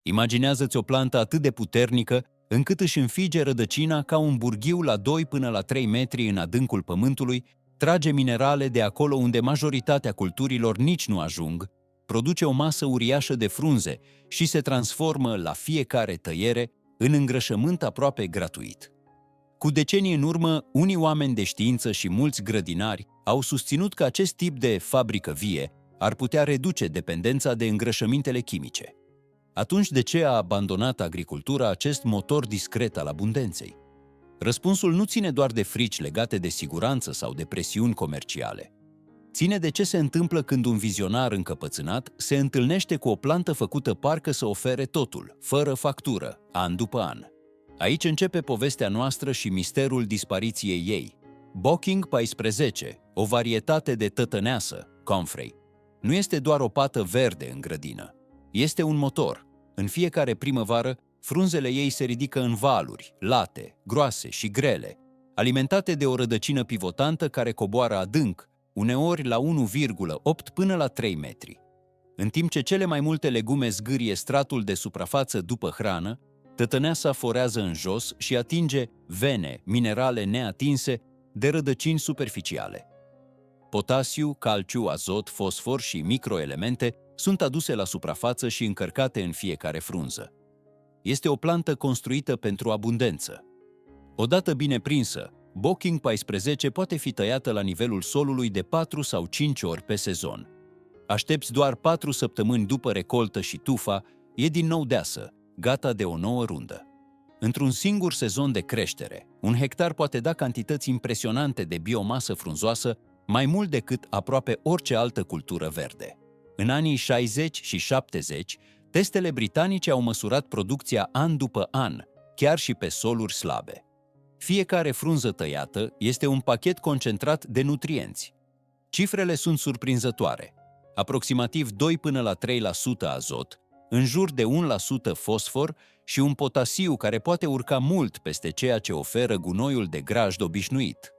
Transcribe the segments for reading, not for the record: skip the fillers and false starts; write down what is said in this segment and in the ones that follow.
Imaginează-ți o plantă atât de puternică încât își înfige rădăcina ca un burghiu la 2 până la 3 metri în adâncul pământului, trage minerale de acolo unde majoritatea culturilor nici nu ajung, produce o masă uriașă de frunze și se transformă la fiecare tăiere în îngrășământ aproape gratuit. Cu decenii în urmă, unii oameni de știință și mulți grădinari au susținut că acest tip de fabrică vie ar putea reduce dependența de îngrășămintele chimice. Atunci de ce a abandonat agricultura acest motor discret al abundenței? Răspunsul nu ține doar de frici legate de siguranță sau de presiuni comerciale. Ține de ce se întâmplă când un vizionar încăpățânat se întâlnește cu o plantă făcută parcă să ofere totul, fără factură, an după an. Aici începe povestea noastră și misterul dispariției ei. Bocking 14, o varietate de tătăneasă, Comfrey, nu este doar o pată verde în grădină. Este un motor. În fiecare primăvară, frunzele ei se ridică în valuri, late, groase și grele, alimentate de o rădăcină pivotantă care coboară adânc, uneori la 1,8 până la 3 metri. În timp ce cele mai multe legume zgârie stratul de suprafață după hrană, tătăneasa forează în jos și atinge vene, minerale neatinse de rădăcini superficiale. Potasiu, calciu, azot, fosfor și microelemente sunt aduse la suprafață și încărcate în fiecare frunză. Este o plantă construită pentru abundență. Odată bine prinsă, Bocking 14 poate fi tăiată la nivelul solului de 4 sau 5 ori pe sezon. Aștepți doar 4 săptămâni după recoltă și tufa e din nou deasă, gata de o nouă rundă. Într-un singur sezon de creștere, un hectar poate da cantități impresionante de biomasă frunzoasă, mai mult decât aproape orice altă cultură verde. În anii 60 și 70, testele britanice au măsurat producția an după an, chiar și pe soluri slabe. Fiecare frunză tăiată este un pachet concentrat de nutrienți. Cifrele sunt surprinzătoare. Aproximativ 2 până la 3% azot, în jur de 1% fosfor și un potasiu care poate urca mult peste ceea ce oferă gunoiul de grajd obișnuit.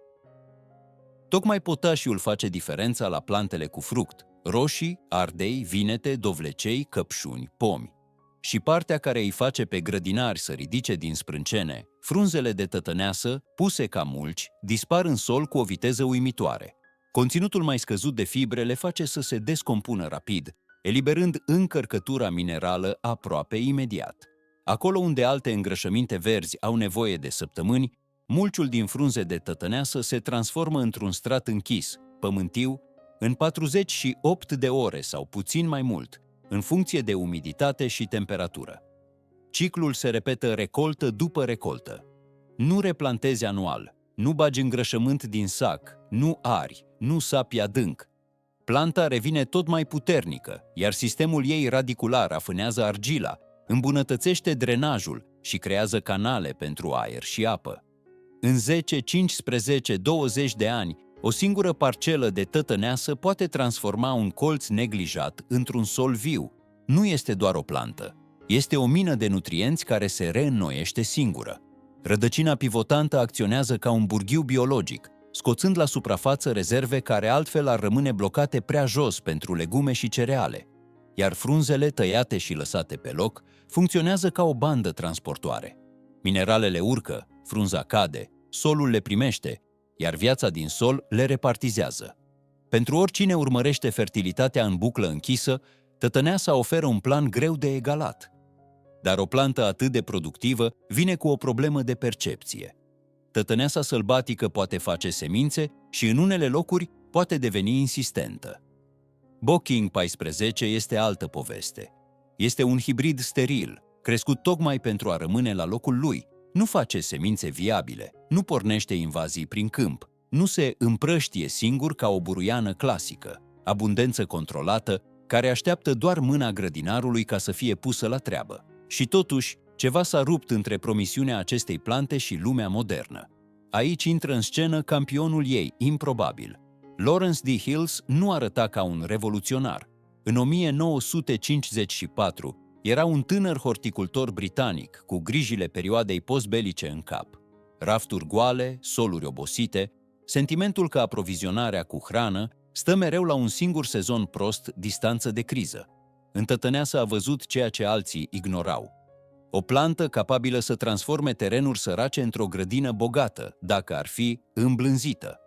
Tocmai potasiul face diferența la plantele cu fruct, roșii, ardei, vinete, dovlecei, căpșuni, pomi. Și partea care îi face pe grădinari să ridice din sprâncene, frunzele de tătăneasă, puse ca mulci, dispar în sol cu o viteză uimitoare. Conținutul mai scăzut de fibre le face să se descompună rapid, eliberând încărcătura minerală aproape imediat. Acolo unde alte îngrășăminte verzi au nevoie de săptămâni, mulciul din frunze de tătăneasă se transformă într-un strat închis, pământiu, în 48 de ore sau puțin mai mult, în funcție de umiditate și temperatură. Ciclul se repetă recoltă după recoltă. Nu replantezi anual, nu bagi îngrășământ din sac, nu ari, nu sapi adânc. Planta revine tot mai puternică, iar sistemul ei radicular afânează argila, îmbunătățește drenajul și creează canale pentru aer și apă. În 10, 15, 20 de ani, o singură parcelă de tătăneasă poate transforma un colț neglijat într-un sol viu. Nu este doar o plantă, este o mină de nutrienți care se reînnoiește singură. Rădăcina pivotantă acționează ca un burghiu biologic, scoțând la suprafață rezerve care altfel ar rămâne blocate prea jos pentru legume și cereale, iar frunzele tăiate și lăsate pe loc funcționează ca o bandă transportoare. Mineralele urcă, frunza cade, solul le primește, iar viața din sol le repartizează. Pentru oricine urmărește fertilitatea în buclă închisă, tătăneasa oferă un plan greu de egalat. Dar o plantă atât de productivă vine cu o problemă de percepție. Tătăneasa sălbatică poate face semințe și în unele locuri poate deveni insistentă. Bocking 14 este altă poveste. Este un hibrid steril, crescut tocmai pentru a rămâne la locul lui. Nu face semințe viabile, nu pornește invazii prin câmp, nu se împrăștie singur ca o buruiană clasică, abundență controlată, care așteaptă doar mâna grădinarului ca să fie pusă la treabă. Și totuși, ceva s-a rupt între promisiunea acestei plante și lumea modernă. Aici intră în scenă campionul ei, improbabil. Lawrence D. Hills nu arăta ca un revoluționar. În 1954, era un tânăr horticultor britanic cu grijile perioadei postbelice în cap. Rafturi goale, soluri obosite, sentimentul că aprovizionarea cu hrană stă mereu la un singur sezon prost, distanță de criză. Întătăneasa a văzut ceea ce alții ignorau. O plantă capabilă să transforme terenuri sărace într-o grădină bogată, dacă ar fi îmblânzită.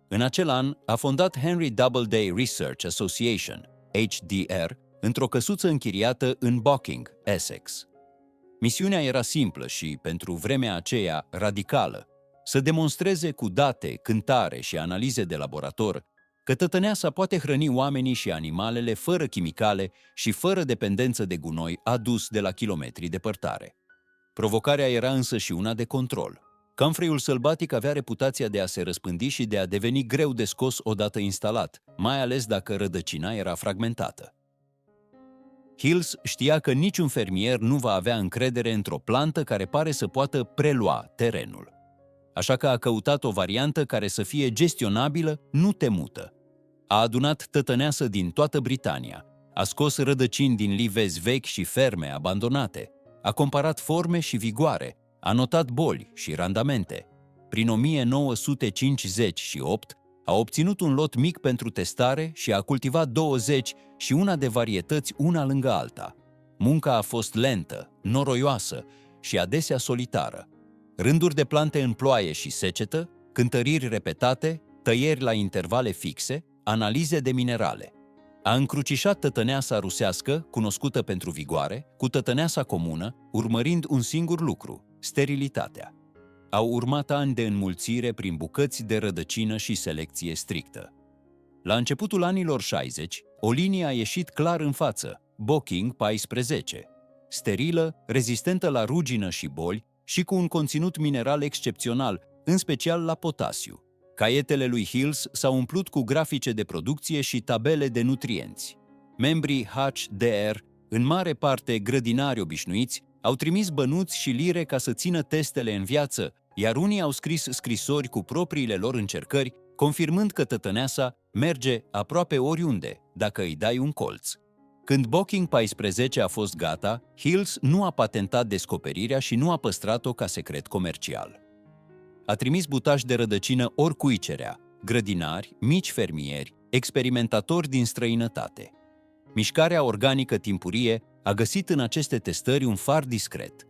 În acel an, a fondat Henry Doubleday Research Association, HDR, într-o căsuță închiriată în Barking, Essex. Misiunea era simplă și, pentru vremea aceea, radicală: să demonstreze cu date, cântare și analize de laborator că tătăneasa poate hrăni oamenii și animalele fără chimicale și fără dependență de gunoi adus de la kilometri depărtare. Provocarea era însă și una de control. Camfreiul sălbatic avea reputația de a se răspândi și de a deveni greu de scos odată instalat, mai ales dacă rădăcina era fragmentată. Hills știa că niciun fermier nu va avea încredere într-o plantă care pare să poată prelua terenul. Așa că a căutat o variantă care să fie gestionabilă, nu temută. A adunat tătăneasă din toată Britania, a scos rădăcini din livezi vechi și ferme abandonate, a comparat forme și vigoare, a notat boli și randamente. Prin 1958 a obținut un lot mic pentru testare și a cultivat 20 și una de varietăți una lângă alta. Munca a fost lentă, noroioasă și adesea solitară. Rânduri de plante în ploaie și secetă, cântăriri repetate, tăieri la intervale fixe, analize de minerale. A încrucișat tătăneasa rusească, cunoscută pentru vigoare, cu tătăneasa comună, urmărind un singur lucru: sterilitatea. Au urmat ani de înmulțire prin bucăți de rădăcină și selecție strictă. La începutul anilor 60, o linie a ieșit clar în față: Bocking 14, sterilă, rezistentă la rugină și boli și cu un conținut mineral excepțional, în special la potasiu. Caietele lui Hills s-au umplut cu grafice de producție și tabele de nutrienți. Membrii HDR, în mare parte grădinari obișnuiți, au trimis bănuți și lire ca să țină testele în viață, iar unii au scris scrisori cu propriile lor încercări, confirmând că tătăneasa merge aproape oriunde, dacă îi dai un colț. Când Bocking 14 a fost gata, Hills nu a patentat descoperirea și nu a păstrat-o ca secret comercial. A trimis butași de rădăcină oricui cerea: grădinari, mici fermieri, experimentatori din străinătate. Mișcarea organică timpurie a găsit în aceste testări un far discret.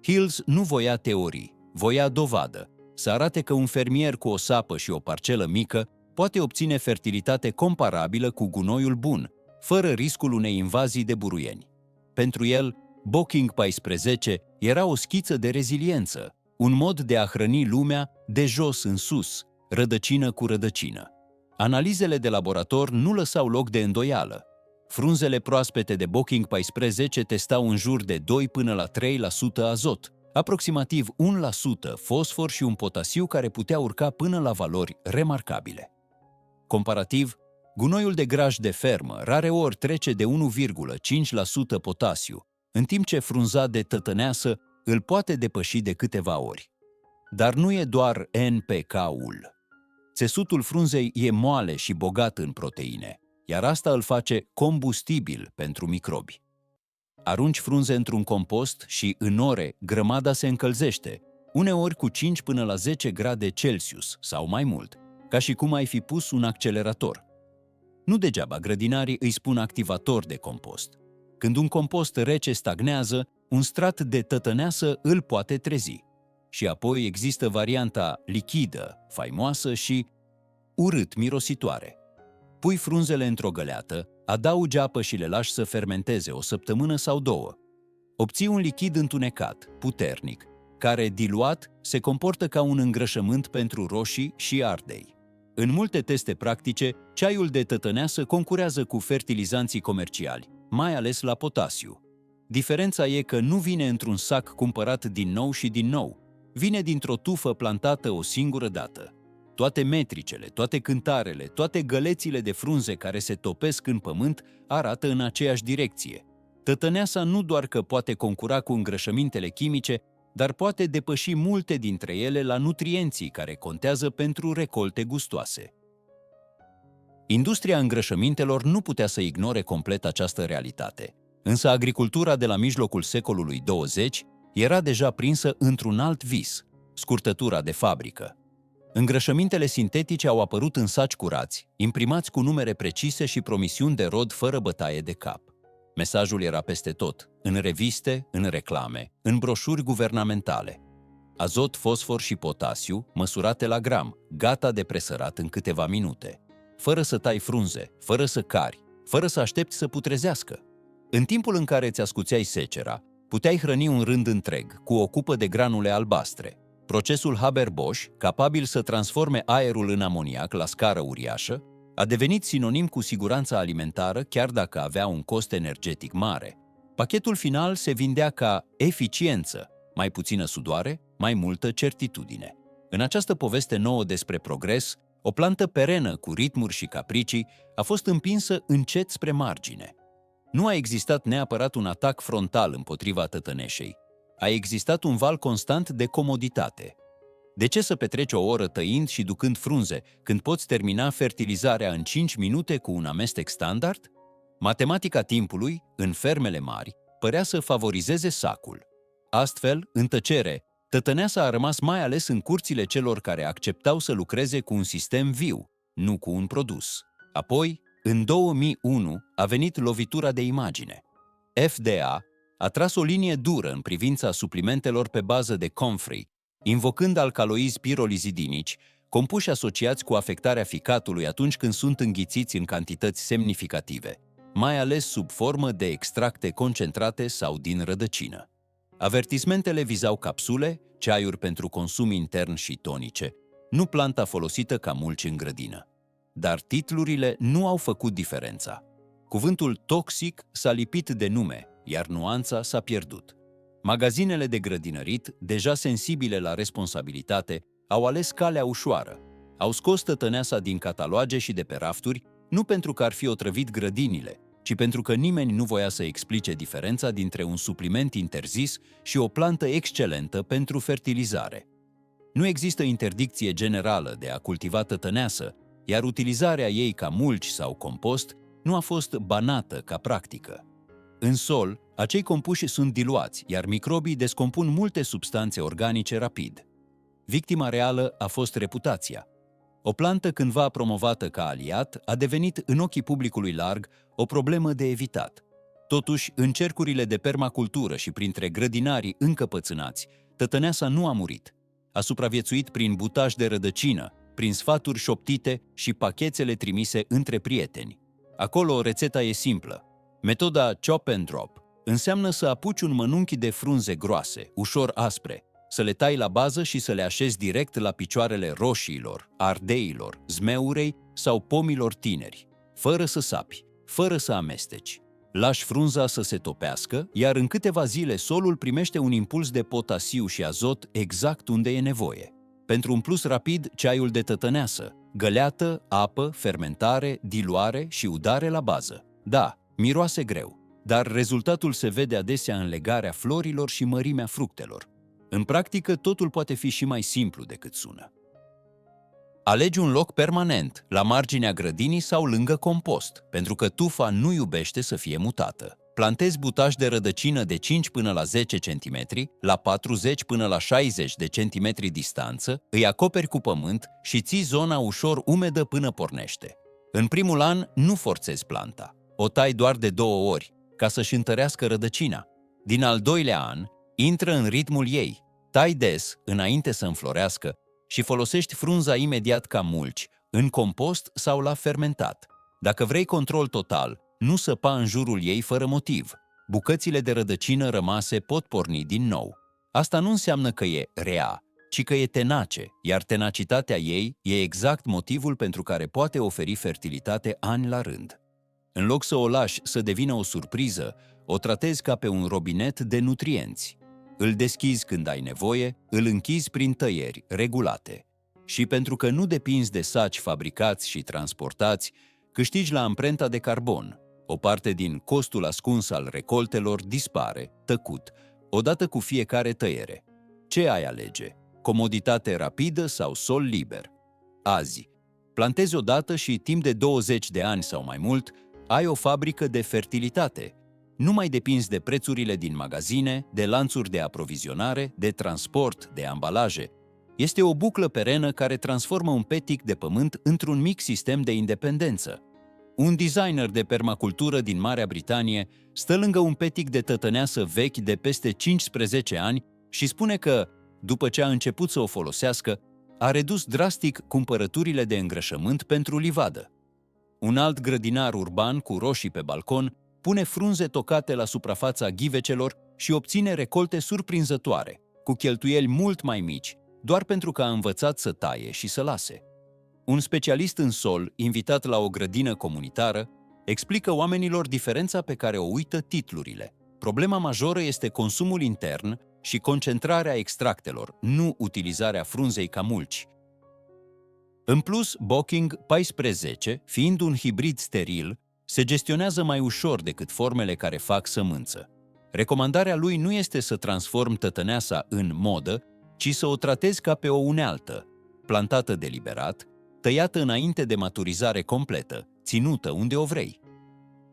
Hills nu voia teorii, voia dovadă, să arate că un fermier cu o sapă și o parcelă mică poate obține fertilitate comparabilă cu gunoiul bun, fără riscul unei invazii de buruieni. Pentru el, Bocking 14 era o schiță de reziliență, un mod de a hrăni lumea de jos în sus, rădăcină cu rădăcină. Analizele de laborator nu lăsau loc de îndoială. Frunzele proaspete de Bocking 14 testau în jur de 2 până la 3% azot, aproximativ 1% fosfor și un potasiu care putea urca până la valori remarcabile. Comparativ, gunoiul de graj de fermă rareori trece de 1,5% potasiu, în timp ce frunza de tătăneasă îl poate depăși de câteva ori. Dar nu e doar NPK-ul. Țesutul frunzei e moale și bogat în proteine, iar asta îl face combustibil pentru microbi. Arunci frunze într-un compost și, în ore, grămada se încălzește, uneori cu 5 până la 10 grade Celsius sau mai mult, ca și cum ai fi pus un accelerator. Nu degeaba grădinarii îi spun activator de compost. Când un compost rece stagnează, un strat de tătăneasă îl poate trezi. Și apoi există varianta lichidă, faimoasă și urât mirositoare. Pui frunzele într-o găleată, adaugi apă și le lași să fermenteze o săptămână sau două. Obții un lichid întunecat, puternic, care, diluat, se comportă ca un îngrășământ pentru roșii și ardei. În multe teste practice, ceaiul de tătăneasă concurează cu fertilizanții comerciali, mai ales la potasiu. Diferența e că nu vine într-un sac cumpărat din nou și din nou, vine dintr-o tufă plantată o singură dată. Toate metricele, toate cântarele, toate gălețile de frunze care se topesc în pământ arată în aceeași direcție. Tătăneasa nu doar că poate concura cu îngrășămintele chimice, dar poate depăși multe dintre ele la nutrienții care contează pentru recolte gustoase. Industria îngrășămintelor nu putea să ignore complet această realitate, însă agricultura de la mijlocul secolului 20 era deja prinsă într-un alt vis, scurtătura de fabrică. Îngrășămintele sintetice au apărut în saci curați, imprimați cu numere precise și promisiuni de rod fără bătaie de cap. Mesajul era peste tot, în reviste, în reclame, în broșuri guvernamentale. Azot, fosfor și potasiu, măsurate la gram, gata de presărat în câteva minute. Fără să tai frunze, fără să cari, fără să aștepți să putrezească. În timpul în care îți ascuțeai secera, puteai hrăni un rând întreg cu o cupă de granule albastre. Procesul Haber-Bosch, capabil să transforme aerul în amoniac la scară uriașă, a devenit sinonim cu siguranța alimentară, chiar dacă avea un cost energetic mare. Pachetul final se vindea ca eficiență, mai puțină sudoare, mai multă certitudine. În această poveste nouă despre progres, o plantă perenă cu ritmuri și capricii a fost împinsă încet spre margine. Nu a existat neapărat un atac frontal împotriva tătăneșei. A existat un val constant de comoditate. De ce să petreci o oră tăind și ducând frunze, când poți termina fertilizarea în 5 minute cu un amestec standard? Matematica timpului, în fermele mari, părea să favorizeze sacul. Astfel, în tăcere, tătăneasa a rămas mai ales în curțile celor care acceptau să lucreze cu un sistem viu, nu cu un produs. Apoi, în 2001, a venit lovitura de imagine. FDA a tras o linie dură în privința suplimentelor pe bază de Comfrey, invocând alcaloizi pirolizidinici, compuși asociați cu afectarea ficatului atunci când sunt înghițiți în cantități semnificative, mai ales sub formă de extracte concentrate sau din rădăcină. Avertismentele vizau capsule, ceaiuri pentru consum intern și tonice, nu planta folosită ca mulci în grădină. Dar titlurile nu au făcut diferența. Cuvântul toxic s-a lipit de nume, iar nuanța s-a pierdut. Magazinele de grădinărit, deja sensibile la responsabilitate, au ales calea ușoară. Au scos tătăneasa din cataloage și de pe rafturi, nu pentru că ar fi otrăvit grădinile, ci pentru că nimeni nu voia să explice diferența dintre un supliment interzis și o plantă excelentă pentru fertilizare. Nu există interdicție generală de a cultiva tătăneasă, iar utilizarea ei ca mulci sau compost nu a fost banată ca practică. În sol, acei compuși sunt diluați, iar microbii descompun multe substanțe organice rapid. Victima reală a fost reputația. O plantă cândva promovată ca aliat a devenit, în ochii publicului larg, o problemă de evitat. Totuși, în cercurile de permacultură și printre grădinarii încăpățânați, tătăneasa nu a murit. A supraviețuit prin butaj de rădăcină, prin sfaturi șoptite și pachețele trimise între prieteni. Acolo rețeta e simplă. Metoda chop and drop înseamnă să apuci un mănunchi de frunze groase, ușor aspre, să le tai la bază și să le așezi direct la picioarele roșiilor, ardeilor, zmeurei sau pomilor tineri, fără să sapi, fără să amesteci. Lași frunza să se topească, iar în câteva zile solul primește un impuls de potasiu și azot exact unde e nevoie. Pentru un plus rapid, ceaiul de tătăneasă, găleată, apă, fermentare, diluare și udare la bază. Da, miroase greu, dar rezultatul se vede adesea în legarea florilor și mărimea fructelor. În practică, totul poate fi și mai simplu decât sună. Alegi un loc permanent, la marginea grădinii sau lângă compost, pentru că tufa nu iubește să fie mutată. Plantezi butaj de rădăcină de 5 până la 10 cm, la 40 până la 60 de cm distanță, îi acoperi cu pământ și ții zona ușor umedă până pornește. În primul an nu forțezi planta. O tai doar de 2 ori, ca să-și întărească rădăcina. Din al doilea an, intră în ritmul ei, tai des, înainte să înflorească, și folosești frunza imediat ca mulci, în compost sau la fermentat. Dacă vrei control total, nu săpa în jurul ei fără motiv. Bucățile de rădăcină rămase pot porni din nou. Asta nu înseamnă că e rea, ci că e tenace, iar tenacitatea ei e exact motivul pentru care poate oferi fertilitate ani la rând. În loc să o lași să devină o surpriză, o tratezi ca pe un robinet de nutrienți. Îl deschizi când ai nevoie, îl închizi prin tăieri regulate. Și pentru că nu depinzi de saci fabricați și transportați, câștigi la amprenta de carbon. O parte din costul ascuns al recoltelor dispare, tăcut, odată cu fiecare tăiere. Ce ai alege? Comoditate rapidă sau sol liber? Azi, plantezi odată și timp de 20 de ani sau mai mult, ai o fabrică de fertilitate. Nu mai depinzi de prețurile din magazine, de lanțuri de aprovizionare, de transport, de ambalaje. Este o buclă perenă care transformă un petic de pământ într-un mic sistem de independență. Un designer de permacultură din Marea Britanie stă lângă un petic de tătăneasă vechi de peste 15 ani și spune că, după ce a început să o folosească, a redus drastic cumpărăturile de îngrășământ pentru livadă. Un alt grădinar urban cu roșii pe balcon pune frunze tocate la suprafața ghivecelor și obține recolte surprinzătoare, cu cheltuieli mult mai mici, doar pentru că a învățat să taie și să lase. Un specialist în sol, invitat la o grădină comunitară, explică oamenilor diferența pe care o uită titlurile. Problema majoră este consumul intern și concentrarea extractelor, nu utilizarea frunzei ca mulci. În plus, Bocking 14, fiind un hibrid steril, se gestionează mai ușor decât formele care fac sămânță. Recomandarea lui nu este să transform tătăneasa în modă, ci să o tratezi ca pe o unealtă, plantată deliberat, tăiată înainte de maturizare completă, ținută unde o vrei.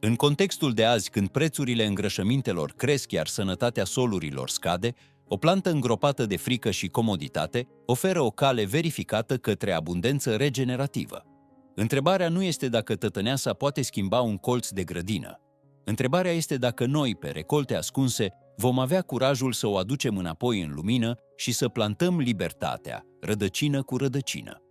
În contextul de azi, când prețurile îngrășămintelor cresc, iar sănătatea solurilor scade, o plantă îngropată de frică și comoditate oferă o cale verificată către abundență regenerativă. Întrebarea nu este dacă tătăneasa poate schimba un colț de grădină. Întrebarea este dacă noi, pe recolte ascunse, vom avea curajul să o aducem înapoi în lumină și să plantăm libertatea, rădăcină cu rădăcină.